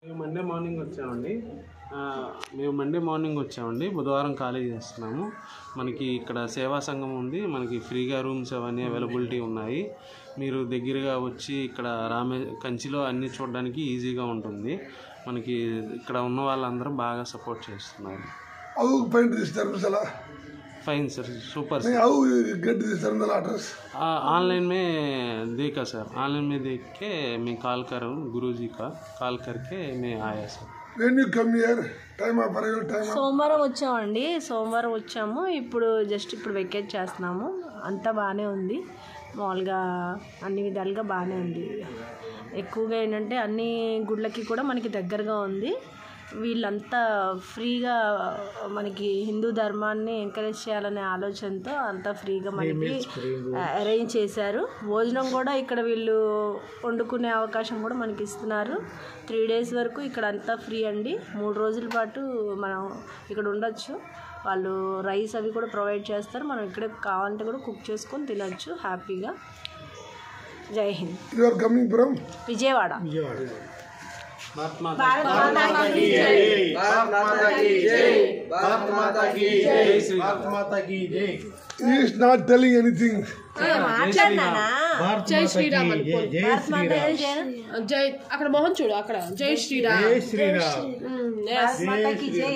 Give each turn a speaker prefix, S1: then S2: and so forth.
S1: మేము Monday morning వచ్చామండి. బుధవారం ఖాళీ చేస్తున్నాము. మనకి ఇక్కడ సేవా సంఘం ఉంది. మనకి ఫ్రీగా రూమ్స్ అవన్నీ అవైలబిలిటీ ఉన్నాయి. మీరు దగ్గరగా వచ్చి ఇక్కడ కంచిలో అన్నీ చూడడానికి ఈజీగా ఉంటుంది. మనకి ఇక్కడ ఉన్న వాళ్ళందరూ బాగా సపోర్ట్ చేస్తున్నారు. Fine sir, super sir. Online में देखा सर, ऑनलाइन में देख के मैं कॉल कर रहा हूँ, गुरुजी का कॉल करके मैं आया sir.
S2: When you come here, time of arrival, time of...
S3: సోమవారం వచ్చామండి. సోమవారం వచ్చాము. ఇప్పుడు వెకేట్ చేస్తున్నాము. అంతా బాగానే ఉంది. మామూలుగా అన్ని విధాలుగా బాగానే ఉంది. ఎక్కువగా ఏంటంటే అన్ని గుళ్ళకి కూడా మనకి దగ్గరగా ఉంది. వీళ్ళంతా ఫ్రీగా మనకి హిందూ ధర్మాన్ని ఎంకరేజ్ చేయాలనే ఆలోచనతో అంతా ఫ్రీగా మనకి అరేంజ్ చేశారు. భోజనం కూడా ఇక్కడ వీళ్ళు వండుకునే అవకాశం కూడా మనకి ఇస్తున్నారు. 3 days వరకు ఇక్కడ అంతా ఫ్రీ అండి. 3 రోజుల పాటు మనం ఇక్కడ ఉండొచ్చు. వాళ్ళు రైస్ అవి కూడా ప్రొవైడ్ చేస్తారు. మనం ఇక్కడ కావాలంటే కూడా కుక్ చేసుకొని తినొచ్చు హ్యాపీగా. జై Hind.
S2: You are coming from
S3: Vijayawada.
S1: Bharat माता की जय, भारत माता की जय, भारत माता की जय, भारत माता की जय।
S2: He is not telling anything.
S3: జై శ్రీరామ్ జై అక్కడ మోహన్ చూడు అక్కడ జై శ్రీరామ్ జై Sriram.
S2: Bharat Mata ki jai.